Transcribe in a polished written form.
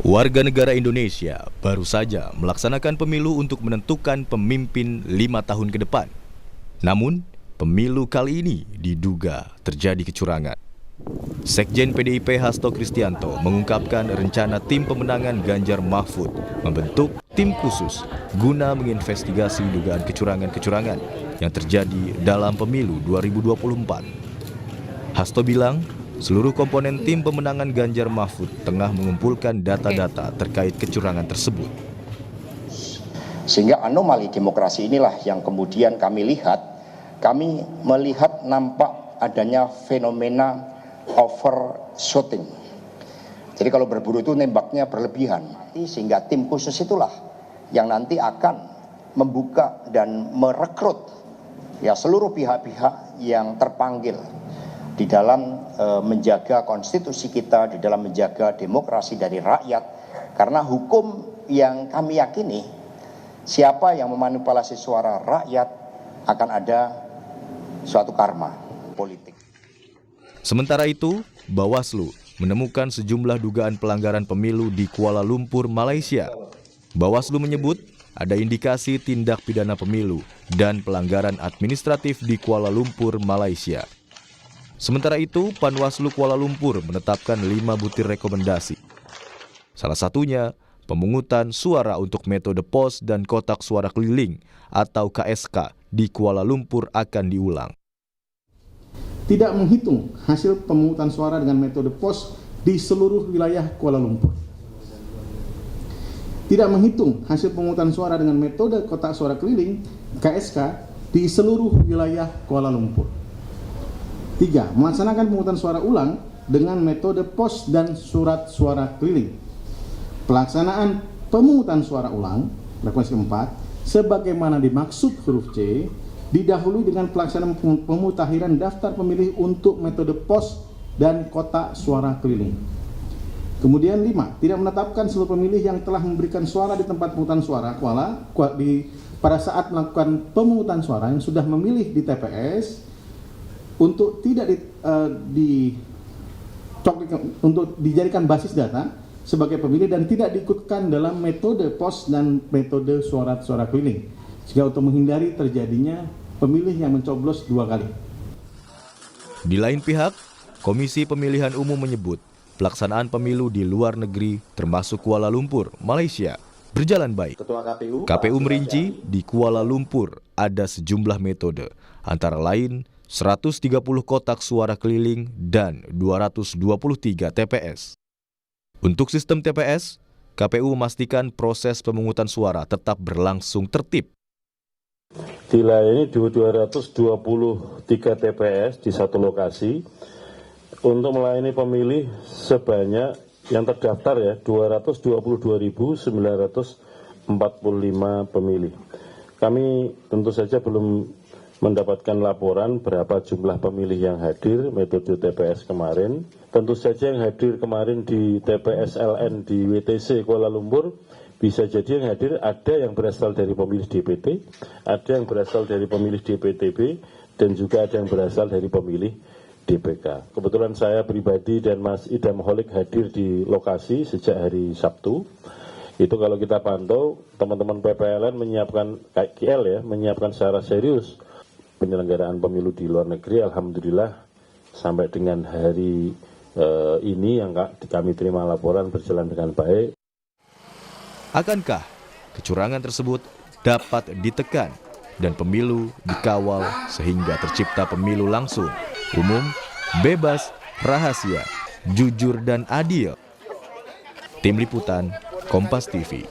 Warga negara Indonesia baru saja melaksanakan pemilu untuk menentukan pemimpin 5 tahun ke depan. Namun, pemilu kali ini diduga terjadi kecurangan. Sekjen PDIP Hasto Kristianto mengungkapkan rencana tim pemenangan Ganjar Mahfud membentuk tim khusus guna menginvestigasi dugaan kecurangan-kecurangan yang terjadi dalam pemilu 2024. Hasto bilang, seluruh komponen tim pemenangan Ganjar Mahfud tengah mengumpulkan data-data terkait kecurangan tersebut. Sehingga anomali demokrasi inilah yang kemudian kami melihat nampak adanya fenomena overshooting. Jadi kalau berburu itu nembaknya berlebihan, sehingga tim khusus itulah yang nanti akan membuka dan merekrut seluruh pihak-pihak yang terpanggil di dalam menjaga konstitusi kita, di dalam menjaga demokrasi dari rakyat. Karena hukum yang kami yakini, siapa yang memanipulasi suara rakyat akan ada suatu karma politik. Sementara itu, Bawaslu menemukan sejumlah dugaan pelanggaran pemilu di Kuala Lumpur, Malaysia. Bawaslu menyebut ada indikasi tindak pidana pemilu dan pelanggaran administratif di Kuala Lumpur, Malaysia. Sementara itu, Panwaslu Kuala Lumpur menetapkan 5 butir rekomendasi. Salah satunya, pemungutan suara untuk metode pos dan kotak suara keliling atau KSK di Kuala Lumpur akan diulang. Tidak menghitung hasil pemungutan suara dengan metode pos di seluruh wilayah Kuala Lumpur. Tidak menghitung hasil pemungutan suara dengan metode kotak suara keliling KSK di seluruh wilayah Kuala Lumpur. 3. Melaksanakan pemungutan suara ulang dengan metode pos dan surat suara keliling. Pelaksanaan pemungutan suara ulang, frekuensi 4, sebagaimana dimaksud huruf C, didahului dengan pelaksanaan pemutakhiran daftar pemilih untuk metode pos dan kotak suara keliling. Kemudian 5. Tidak menetapkan seluruh pemilih yang telah memberikan suara di tempat pemungutan suara pada saat melakukan pemungutan suara yang sudah memilih di TPS untuk tidak untuk dijadikan basis data sebagai pemilih dan tidak diikutkan dalam metode pos dan metode suara keliling, sehingga untuk menghindari terjadinya pemilih yang mencoblos 2 kali. Di lain pihak, Komisi Pemilihan Umum menyebut pelaksanaan pemilu di luar negeri termasuk Kuala Lumpur, Malaysia, berjalan baik. KPU merinci di Kuala Lumpur ada sejumlah metode, antara lain 130 kotak suara keliling dan 223 TPS. Untuk sistem TPS, KPU memastikan proses pemungutan suara tetap berlangsung tertib. Dilayani 223 TPS di satu lokasi untuk melayani pemilih sebanyak yang terdaftar 222.945 pemilih. Kami tentu saja belum mendapatkan laporan berapa jumlah pemilih yang hadir metode TPS kemarin. Tentu saja yang hadir kemarin di TPS LN di WTC Kuala Lumpur bisa jadi yang hadir ada yang berasal dari pemilih DPT, ada yang berasal dari pemilih DPTB, dan juga ada yang berasal dari pemilih DPK. Kebetulan saya pribadi dan Mas Idam Holik hadir di lokasi sejak hari Sabtu. Itu kalau kita pantau, teman-teman PPLN menyiapkan KL menyiapkan secara serius penyelenggaraan pemilu di luar negeri. Alhamdulillah sampai dengan hari ini yang kami terima laporan berjalan dengan baik. Akankah kecurangan tersebut dapat ditekan dan pemilu dikawal sehingga tercipta pemilu langsung, umum, bebas, rahasia, jujur dan adil? Tim Liputan, Kompas TV.